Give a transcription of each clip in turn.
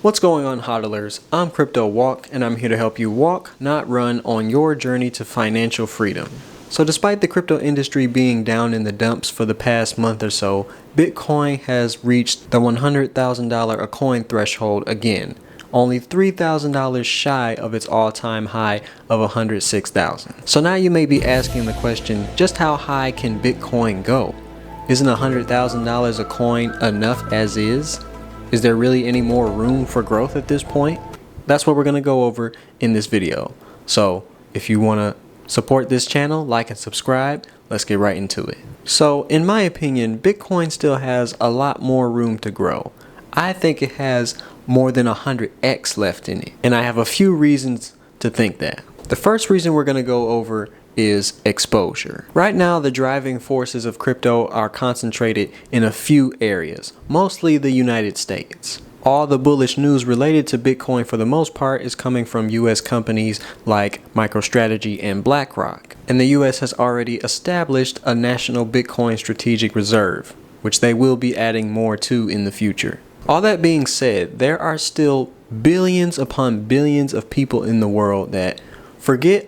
What's going on, hodlers? I'm Crypto Walk, and I'm here to help you walk, not run, on your journey to financial freedom. So despite the crypto industry being down in the dumps for the past month or so, Bitcoin has reached the $100,000 a coin threshold again, only $3,000 shy of its all-time high of $106,000. So now you may be asking the question, just how high can Bitcoin go? Isn't $100,000 a coin enough as is? Is there really any more room for growth at this point? That's what we're going to go over in this video. So if you want to support this channel, like and subscribe, let's get right into it. So in my opinion, Bitcoin still has a lot more room to grow. I think it has more than 100x left in it. And I have a few reasons to think that. The first reason we're going to go over is exposure. Right now, the driving forces of crypto are concentrated in a few areas, mostly the United States. All the bullish news related to Bitcoin for the most part is coming from US companies like MicroStrategy and BlackRock. And the US has already established a national Bitcoin strategic reserve, which they will be adding more to in the future. All that being said, there are still billions upon billions of people in the world that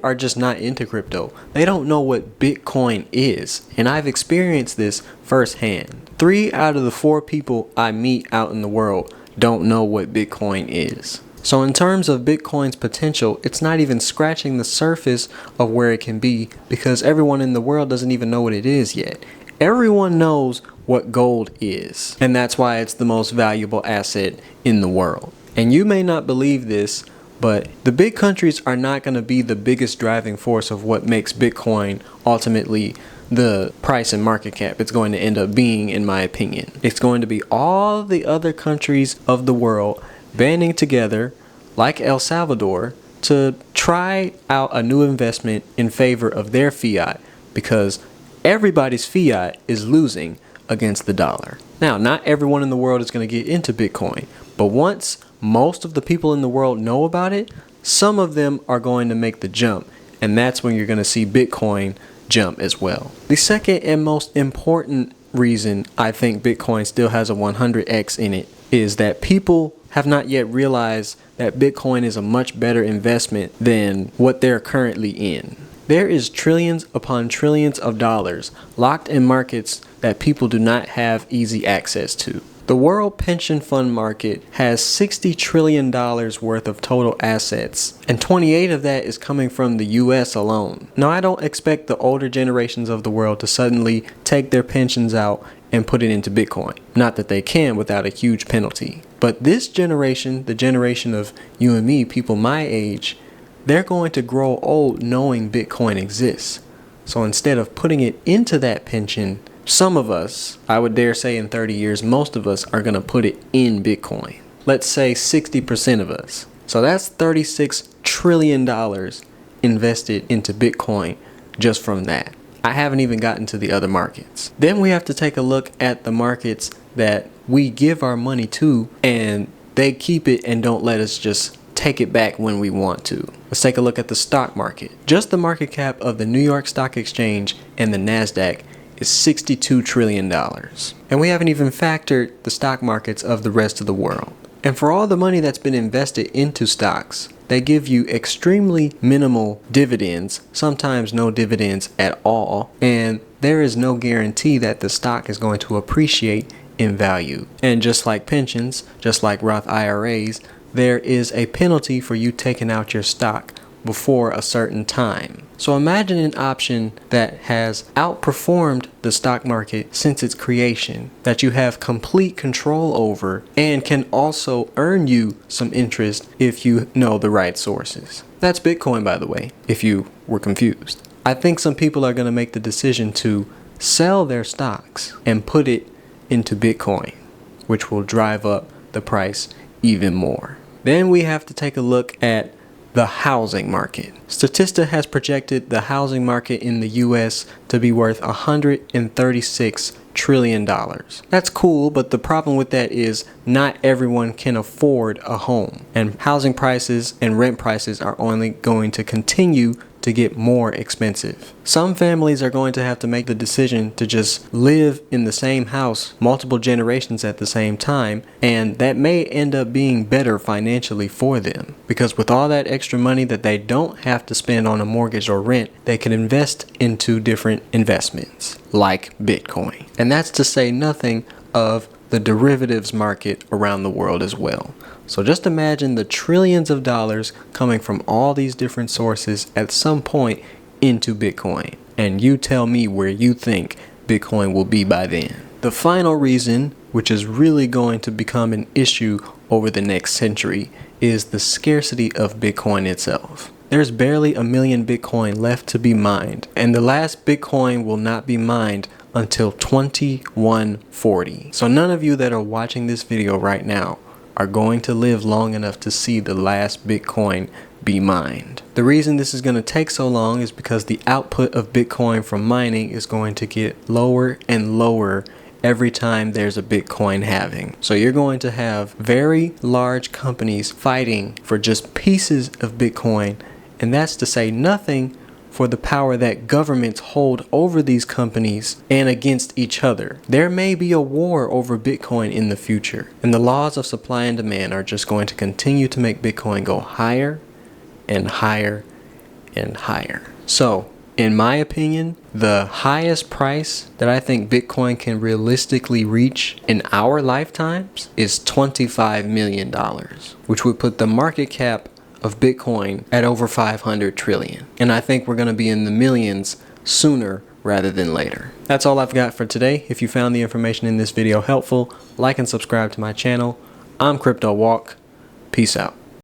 are just not into crypto. They don't know what Bitcoin is, and I've experienced this firsthand. 3 out of the 4 people I meet out in the world don't know what Bitcoin is. So in terms of Bitcoin's potential, it's not even scratching the surface of where it can be, because everyone in the world doesn't even know what it is yet. Everyone knows what gold is, and that's why it's the most valuable asset in the world. And you may not believe this, but the big countries are not going to be the biggest driving force of what makes Bitcoin ultimately the price and market cap it's going to end up being, in my opinion. It's going to be all the other countries of the world banding together, like El Salvador, to try out a new investment in favor of their fiat, because everybody's fiat is losing against the dollar. Now, not everyone in the world is going to get into Bitcoin, but once most of the people in the world know about it, some of them are going to make the jump, and that's when you're going to see Bitcoin jump as well. The second and most important reason I think Bitcoin still has a 100x in it is that people have not yet realized that Bitcoin is a much better investment than what they're currently in. There is trillions upon trillions of dollars locked in markets that people do not have easy access to. The World Pension Fund market has $60 trillion worth of total assets, and 28 of that is coming from the US alone. Now, I don't expect the older generations of the world to suddenly take their pensions out and put it into Bitcoin. Not that they can without a huge penalty. But this generation, the generation of you and me, people my age, they're going to grow old knowing Bitcoin exists. So instead of putting it into that pension, some of us, I would dare say in 30 years, most of us are going to put it in Bitcoin. Let's say 60% of us. So that's $36 trillion invested into Bitcoin just from that. I haven't even gotten to the other markets. Then we have to take a look at the markets that we give our money to, and they keep it and don't let us just take it back when we want to. Let's take a look at the stock market. Just the market cap of the New York Stock Exchange and the NASDAQ is $62 trillion. And we haven't even factored the stock markets of the rest of the world. And for all the money that's been invested into stocks, they give you extremely minimal dividends, sometimes no dividends at all, and there is no guarantee that the stock is going to appreciate in value. And just like pensions, just like Roth IRAs, there is a penalty for you taking out your stock before a certain time. So imagine an option that has outperformed the stock market since its creation, that you have complete control over, and can also earn you some interest if you know the right sources. That's Bitcoin, by the way, if you were confused. I think some people are going to make the decision to sell their stocks and put it into Bitcoin, which will drive up the price even more. Then we have to take a look at the housing market. Statista has projected the housing market in the US to be worth $136 trillion. That's cool, but the problem with that is not everyone can afford a home, and housing prices and rent prices are only going to continue to get more expensive. Some families are going to have to make the decision to just live in the same house multiple generations at the same time, and that may end up being better financially for them, because with all that extra money that they don't have to spend on a mortgage or rent, they can invest into different investments like Bitcoin. And that's to say nothing of the derivatives market around the world as well. So just imagine the trillions of dollars coming from all these different sources at some point into Bitcoin. And you tell me where you think Bitcoin will be by then. The final reason, which is really going to become an issue over the next century, is the scarcity of Bitcoin itself. There's barely 1 million Bitcoin left to be mined, and the last Bitcoin will not be mined until 2140. So none of you that are watching this video right now are going to live long enough to see the last Bitcoin be mined. The reason this is going to take so long is because the output of Bitcoin from mining is going to get lower and lower every time there's a Bitcoin halving. So you're going to have very large companies fighting for just pieces of Bitcoin, and that's to say nothing for the power that governments hold over these companies and against each other. There may be a war over Bitcoin in the future, and the laws of supply and demand are just going to continue to make Bitcoin go higher and higher and higher. So, in my opinion, the highest price that I think Bitcoin can realistically reach in our lifetimes is $25 million, which would put the market cap of Bitcoin at over 500 trillion. And I think we're going to be in the millions sooner rather than later. That's all I've got for today. If you found the information in this video helpful, like and subscribe to my channel. I'm Crypto Walk. Peace out.